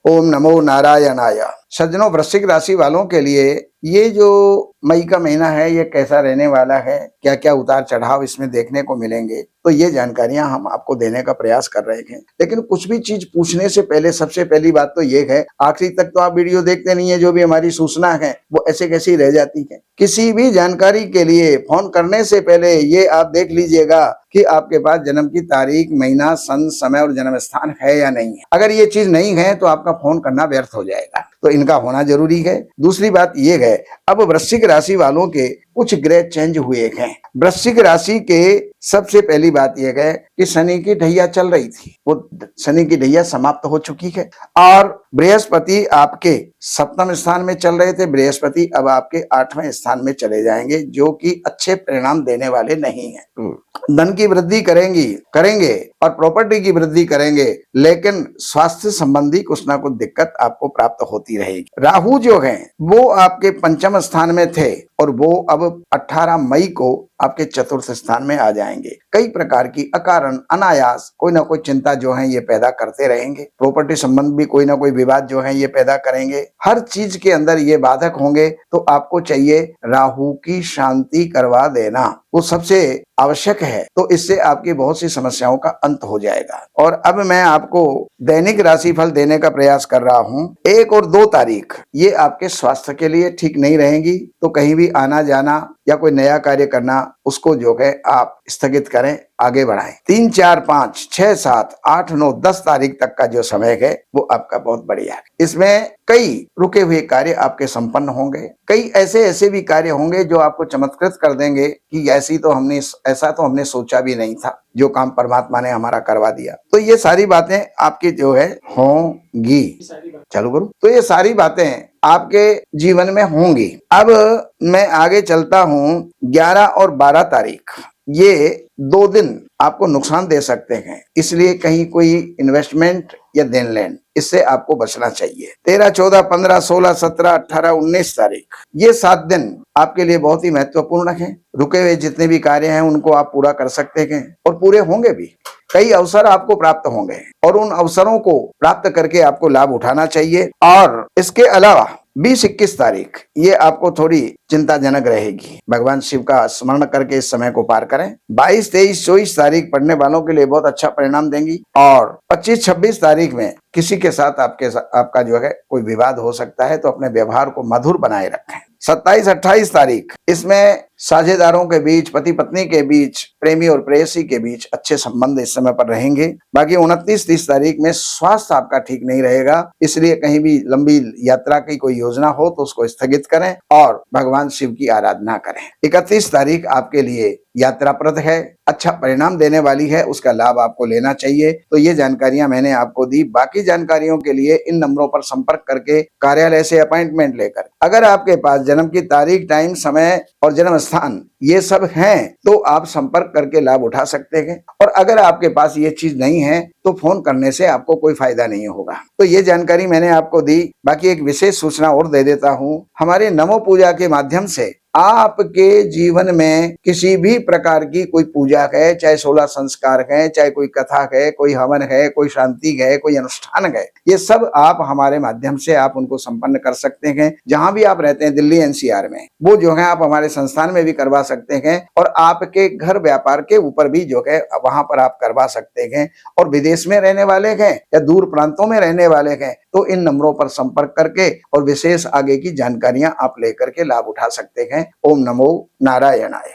ओम नमो नारायणाय। सज्जनों, वृश्चिक राशि वालों के लिए ये जो मई का महीना है ये कैसा रहने वाला है, क्या क्या उतार चढ़ाव इसमें देखने को मिलेंगे, तो ये जानकारियां हम आपको देने का प्रयास कर रहे हैं। लेकिन कुछ भी चीज पूछने से पहले सबसे पहली बात तो ये है, आखिरी तक तो आप वीडियो देखते नहीं है, जो भी हमारी सूचना है वो ऐसे कैसी रह जाती है। किसी भी जानकारी के लिए फोन करने से पहले ये आप देख लीजिएगा कि आपके पास जन्म की तारीख, महीना, सन, समय और जन्म स्थान है या नहीं है। अगर ये चीज नहीं है तो आपका फोन करना व्यर्थ हो जाएगा, तो इनका होना जरूरी है। दूसरी बात ये है, अब वृश्चिक राशि वालों के कुछ ग्रह चेंज हुए हैं। वृश्चिक राशि के सबसे पहली बात यह है कि शनि की ढैया चल रही थी, वो शनि की ढैया समाप्त हो चुकी है और बृहस्पति आपके सप्तम स्थान में चल रहे थे। बृहस्पति अब आपके 8वें स्थान में चले जाएंगे, जो कि अच्छे परिणाम देने वाले नहीं है। धन की वृद्धि करेंगे और प्रॉपर्टी की वृद्धि करेंगे, लेकिन स्वास्थ्य संबंधी कुछ ना कुछ दिक्कत आपको प्राप्त होती रहेगी। राहु जो है वो आपके पंचम स्थान में थे और वो अब 18 मई को आपके चतुर्थ स्थान में आ जाएंगे। कई प्रकार की अकारण अनायास कोई ना कोई चिंता जो है ये पैदा करते रहेंगे। प्रॉपर्टी संबंध भी कोई ना कोई विवाद जो है ये पैदा करेंगे। हर चीज के अंदर ये बाधक होंगे, तो आपको चाहिए राहु की शांति करवा देना, वो सबसे आवश्यक है। तो इससे आपकी बहुत सी समस्याओं का अंत हो जाएगा। और अब मैं आपको दैनिक राशिफल देने का प्रयास कर रहा हूं। 1 और 2 तारीख ये आपके स्वास्थ्य के लिए ठीक नहीं रहेंगी, तो कहीं भी आना जाना या कोई नया कार्य करना उसको जो है आप स्थगित करें, आगे बढ़ाएं। 3, 4, 5, 6, 7, 8, 9, 10 तारीख तक का जो समय है वो आपका बहुत बढ़िया है। इसमें कई रुके हुए कार्य आपके संपन्न होंगे। कई ऐसे भी कार्य होंगे जो आपको चमत्कृत कर देंगे कि ऐसा तो हमने सोचा भी नहीं था, जो काम परमात्मा ने हमारा करवा दिया। तो ये सारी बातें आपकी जो है होंगी। चलो गुरु, तो ये सारी बातें आपके जीवन में होंगी। अब मैं आगे चलता हूँ। 11 और 12 तारीख ये 2 दिन आपको नुकसान दे सकते हैं, इसलिए कहीं कोई इन्वेस्टमेंट या देन लेन इससे आपको बचना चाहिए। 13, 14, 15, 16, 17, 18, 19 तारीख ये 7 दिन आपके लिए बहुत ही महत्वपूर्ण है। रुके हुए जितने भी कार्य हैं उनको आप पूरा कर सकते हैं और पूरे होंगे भी। कई अवसर आपको प्राप्त होंगे और उन अवसरों को प्राप्त करके आपको लाभ उठाना चाहिए। और इसके अलावा 20-21 तारीख ये आपको थोड़ी चिंताजनक रहेगी। भगवान शिव का स्मरण करके इस समय को पार करें। 22, 23, 24 तारीख पढ़ने वालों के लिए बहुत अच्छा परिणाम देंगी। और 25, 26 तारीख में किसी के साथ आपका जो है कोई विवाद हो सकता है, तो अपने व्यवहार को मधुर बनाए रखें। 27, 28 तारीख इसमें साझेदारों के बीच, पति पत्नी के बीच, प्रेमी और प्रेयसी के बीच अच्छे संबंध इस समय पर रहेंगे। बाकी 29, 30 तारीख में स्वास्थ्य आपका ठीक नहीं रहेगा, इसलिए कहीं भी लंबी यात्रा की कोई योजना हो तो उसको स्थगित करें और भगवान शिव की आराधना करें। 31 तारीख आपके लिए यात्राप्रद है, अच्छा परिणाम देने वाली है, उसका लाभ आपको लेना चाहिए। तो ये जानकारियां मैंने आपको दी। बाकी जानकारियों के लिए इन नंबरों पर संपर्क करके कार्यालय से अपॉइंटमेंट लेकर, अगर आपके पास जन्म की तारीख, टाइम, समय और जन्म स्थान ये सब हैं तो आप संपर्क करके लाभ उठा सकते हैं। और अगर आपके पास ये चीज नहीं है तो फोन करने से आपको कोई फायदा नहीं होगा। तो ये जानकारी मैंने आपको दी। बाकी एक विशेष सूचना और दे देता हूँ। हमारे नमो पूजा के माध्यम से आपके जीवन में किसी भी प्रकार की कोई पूजा है, चाहे 16 संस्कार है, चाहे कोई कथा है, कोई हवन है, कोई शांति है, कोई अनुष्ठान है, ये सब आप हमारे माध्यम से आप उनको संपन्न कर सकते हैं। जहां भी आप रहते हैं दिल्ली NCR में, वो जो है आप हमारे संस्थान में भी करवा सकते हैं। और आपके घर व्यापार के ऊपर भी जो है वहां पर आप करवा सकते हैं। और विदेश में रहने वाले हैं या दूर प्रांतों में रहने वाले हैं तो इन नंबरों पर संपर्क करके और विशेष आगे की जानकारियां आप लेकर के लाभ उठा सकते हैं। ओम नमो नारायणाय।